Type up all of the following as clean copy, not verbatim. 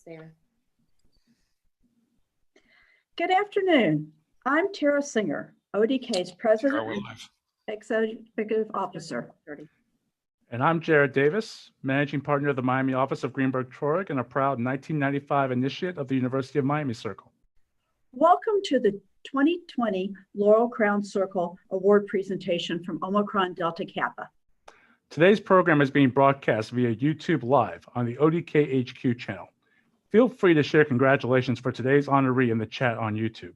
there. Good afternoon. I'm Tara Singer, ODK's President and Executive Officer. And I'm Jared Davis, Managing Partner of the Miami office of Greenberg Traurig and a proud 1995 initiate of the University of Miami Circle. Welcome to the 2020 Laurel Crown Circle Award presentation from Omicron Delta Kappa. Today's program is being broadcast via YouTube Live on the ODK HQ channel. Feel free to share congratulations for today's honoree in the chat on YouTube.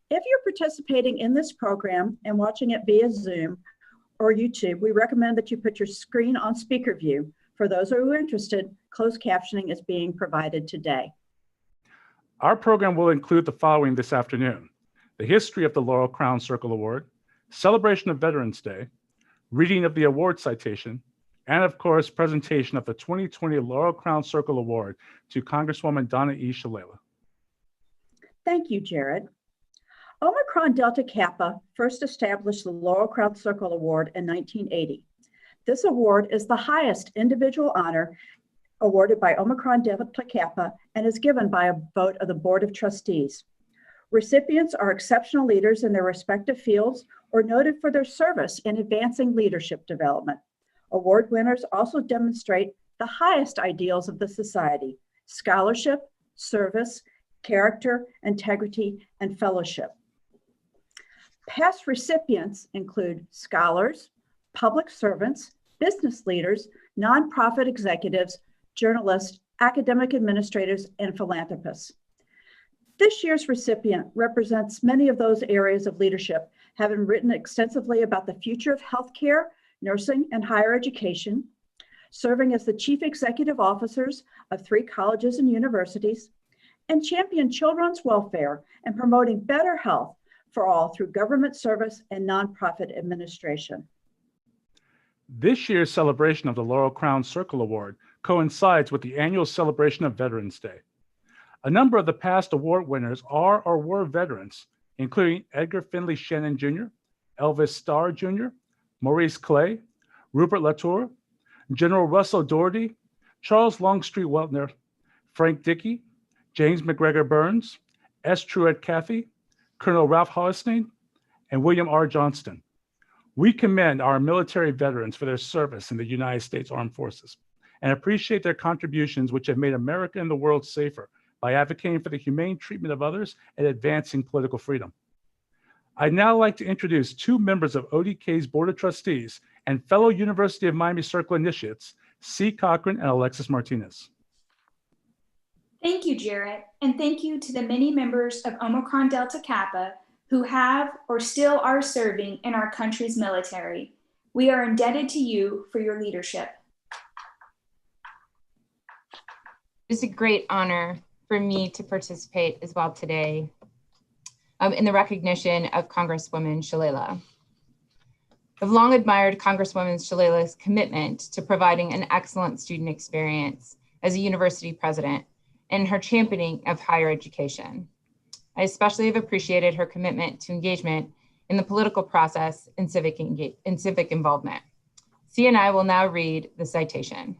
If you're participating in this program and watching it via Zoom or YouTube, we recommend that you put your screen on speaker view. For those who are interested, closed captioning is being provided today. Our program will include the following this afternoon: the history of the Laurel Crown Circle Award, celebration of Veterans Day, reading of the award citation, and of course, presentation of the 2020 Laurel Crown Circle Award to Congresswoman Donna Shalala. Thank you, Jared. Omicron Delta Kappa first established the Laurel Crown Circle Award in 1980. This award is the highest individual honor awarded by Omicron Delta Kappa and is given by a vote of the Board of Trustees. Recipients are exceptional leaders in their respective fields or noted for their service in advancing leadership development. Award winners also demonstrate the highest ideals of the society: scholarship, service, character, integrity, and fellowship. Past recipients include scholars, public servants, business leaders, nonprofit executives, journalists, academic administrators, and philanthropists. This year's recipient represents many of those areas of leadership, having written extensively about the future of healthcare, nursing, and higher education, serving as the chief executive officers of 3 colleges and universities, and championed children's welfare and promoting better health for all through government service and nonprofit administration. This year's celebration of the Laurel Crown Circle Award coincides with the annual celebration of Veterans Day. A number of the past award winners are or were veterans, including Edgar Finley Shannon Jr., Elvis Starr Jr., Maurice Clay, Rupert Latour, General Russell Doherty, Charles Longstreet Weltner, Frank Dickey, James McGregor Burns, S. Truett Cathy, Colonel Ralph Hollistein, and William R. Johnston. We commend our military veterans for their service in the United States Armed Forces and appreciate their contributions, which have made America and the world safer by advocating for the humane treatment of others and advancing political freedom. I'd now like to introduce 2 members of ODK's Board of Trustees and fellow University of Miami Circle initiates, C. Cochran and Alexis Martinez. Thank you, Jarrett, and thank you to the many members of Omicron Delta Kappa who have or still are serving in our country's military. We are indebted to you for your leadership. It's a great honor for me to participate as well today in the recognition of Congresswoman Shalala. I've long admired Congresswoman Shalala's commitment to providing an excellent student experience as a university president and her championing of higher education. I especially have appreciated her commitment to engagement in the political process and civic involvement. C and I will now read the citation.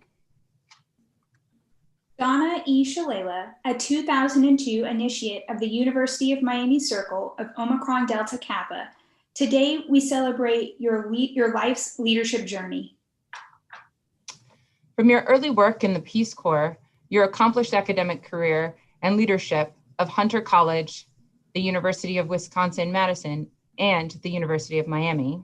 Donna E. Shalala, a 2002 initiate of the University of Miami Circle of Omicron Delta Kappa. Today, we celebrate your life's leadership journey. From your early work in the Peace Corps, your accomplished academic career and leadership of Hunter College, the University of Wisconsin-Madison, and the University of Miami.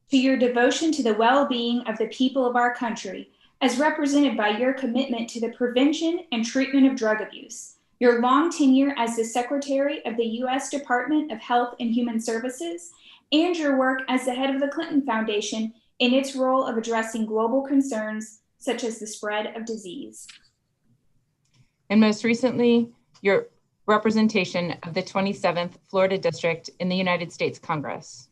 To your devotion to the well-being of the people of our country, as represented by your commitment to the prevention and treatment of drug abuse, your long tenure as the Secretary of the U.S. Department of Health and Human Services, and your work as the head of the Clinton Foundation in its role of addressing global concerns such as the spread of disease. And most recently, your representation of the 27th Florida District in the United States Congress.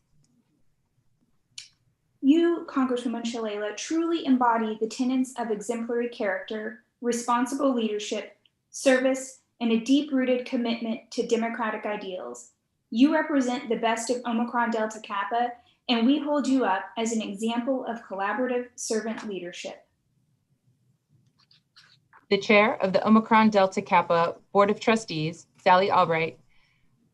You, Congresswoman Shalala, truly embody the tenets of exemplary character, responsible leadership, service, and a deep-rooted commitment to democratic ideals. You represent the best of Omicron Delta Kappa, and we hold you up as an example of collaborative servant leadership. The chair of the Omicron Delta Kappa Board of Trustees, Sally Albright,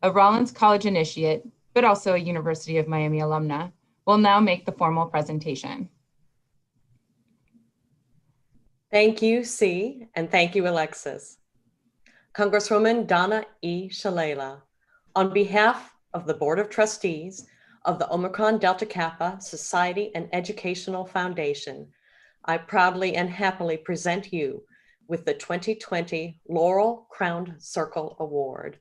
a Rollins College initiate, but also a University of Miami alumna, will now make the formal presentation. Thank you, C, and thank you, Alexis. Congresswoman Donna E. Shalala, on behalf of the Board of Trustees of the Omicron Delta Kappa Society and Educational Foundation, I proudly and happily present you with the 2020 Laurel Crown Circle Award,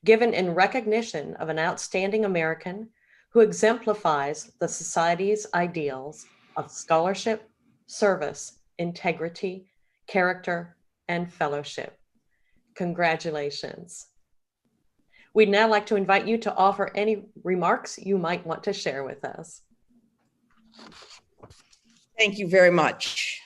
given in recognition of an outstanding American who exemplifies the Society's ideals of scholarship, service, integrity, character, and fellowship. Congratulations. We'd now like to invite you to offer any remarks you might want to share with us. Thank you very much.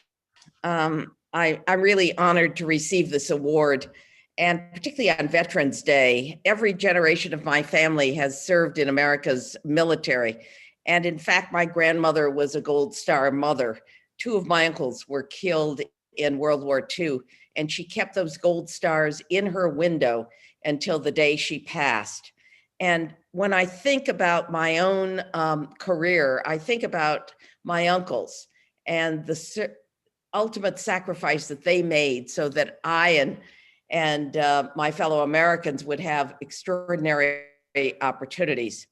I'm really honored to receive this award, and particularly on Veterans Day. Every generation of my family has served in America's military. And in fact, my grandmother was a Gold Star mother. Two of my uncles were killed in World War II, and she kept those Gold Stars in her window until the day she passed. And when I think about my own career, I think about my uncles and the ultimate sacrifice that they made so that I and my fellow Americans would have extraordinary opportunities.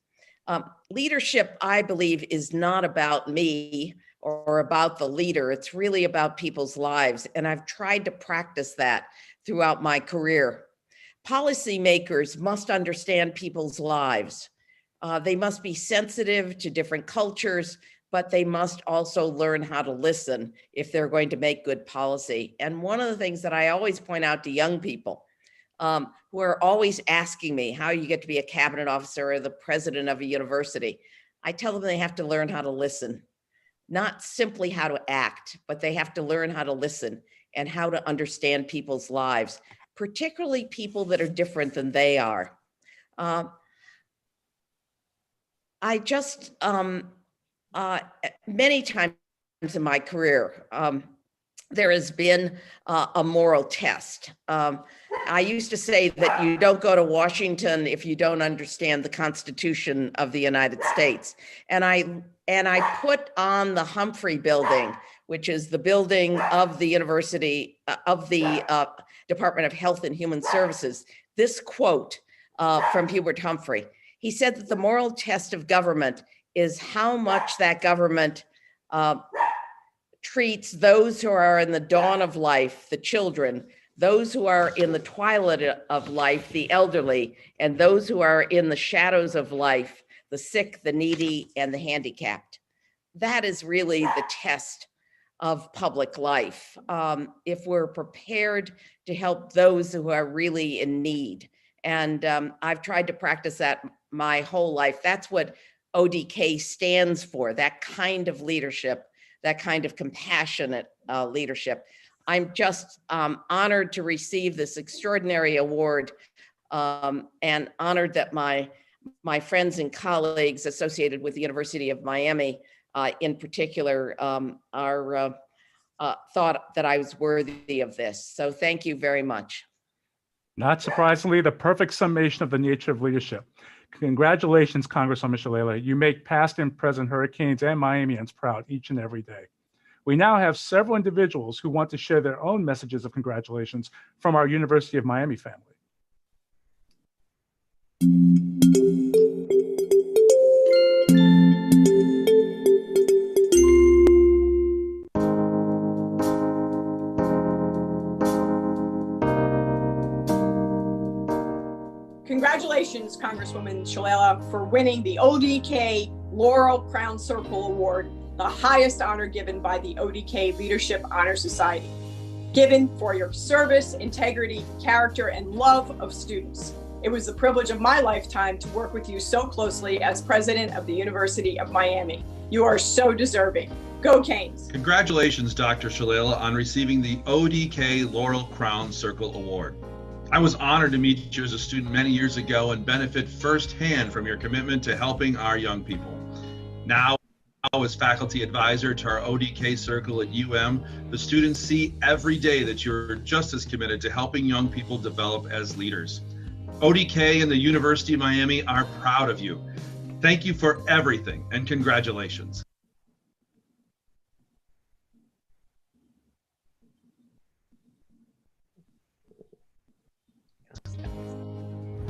Leadership, I believe, is not about me or about the leader. It's really about people's lives. And I've tried to practice that throughout my career. Policymakers must understand people's lives. They must be sensitive to different cultures, but they must also learn how to listen if they're going to make good policy. And one of the things that I always point out to young people who are always asking me how you get to be a cabinet officer or the president of a university, I tell them they have to learn how to listen, not simply how to act, but they have to learn how to listen and how to understand people's lives, particularly people that are different than they are. I just, many times in my career, there has been a moral test. I used to say that you don't go to Washington if you don't understand the Constitution of the United States. And I put on the Humphrey Building, which is the building of the University of the Department of Health and Human Services, this quote from Hubert Humphrey. He said that the moral test of government is how much that government treats those who are in the dawn of life, the children, those who are in the twilight of life, the elderly, and those who are in the shadows of life, the sick, the needy, and the handicapped. That is really the test of public life. If we're prepared to help those who are really in need. And I've tried to practice that my whole life. That's what ODK stands for, that kind of leadership, that kind of compassionate leadership. I'm just honored to receive this extraordinary award and honored that my friends and colleagues associated with the University of Miami in particular thought that I was worthy of this. So thank you very much. Not surprisingly, the perfect summation of the nature of leadership. Congratulations, Congresswoman Shalala. You make past and present hurricanes and Miamians proud each and every day. We now have several individuals who want to share their own messages of congratulations from our University of Miami family. Congratulations, Congresswoman Shalala, for winning the ODK Laurel Crown Circle Award, the highest honor given by the ODK Leadership Honor Society, given for your service, integrity, character, and love of students. It was the privilege of my lifetime to work with you so closely as president of the University of Miami. You are so deserving. Go Canes. Congratulations, Dr. Shalala, on receiving the ODK Laurel Crown Circle Award. I was honored to meet you as a student many years ago and benefit firsthand from your commitment to helping our young people. Now, as faculty advisor to our ODK circle at UM, the students see every day that you're just as committed to helping young people develop as leaders. ODK and the University of Miami are proud of you. Thank you for everything and congratulations.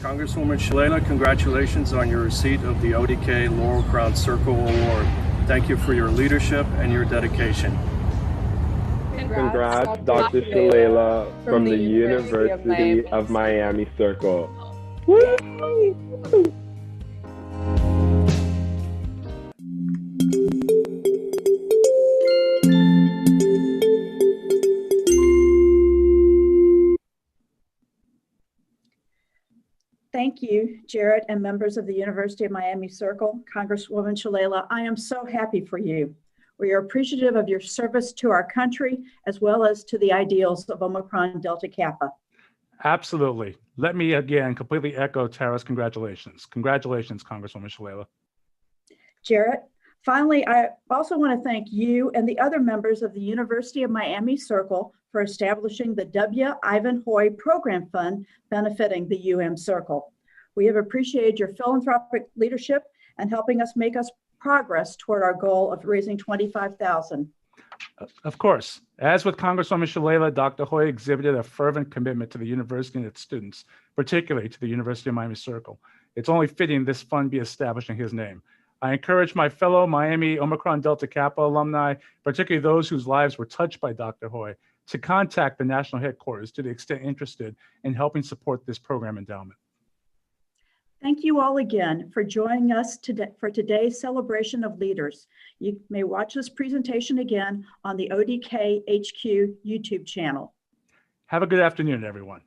Congresswoman Shalala, congratulations on your receipt of the ODK Laurel Crown Circle Award. Thank you for your leadership and your dedication. Congrats, Dr. Shalala from the University of Miami Circle. Woo! Thank you, Jared, and members of the University of Miami Circle. Congresswoman Shalala, I am so happy for you. We are appreciative of your service to our country, as well as to the ideals of Omicron Delta Kappa. Absolutely. Let me again completely echo Tara's congratulations. Congratulations, Congresswoman Shalala. Jared, finally, I also want to thank you and the other members of the University of Miami Circle for establishing the W. Ivan Hoy Program Fund benefiting the UM Circle. We have appreciated your philanthropic leadership and helping us make progress toward our goal of raising $25,000. Of course, as with Congresswoman Shalala, Dr. Hoy exhibited a fervent commitment to the university and its students, particularly to the University of Miami Circle. It's only fitting this fund be established in his name. I encourage my fellow Miami Omicron Delta Kappa alumni, particularly those whose lives were touched by Dr. Hoy, to contact the national headquarters to the extent interested in helping support this program endowment. Thank you all again for joining us today for today's celebration of leaders. You may watch this presentation again on the ODK HQ YouTube channel. Have a good afternoon, everyone.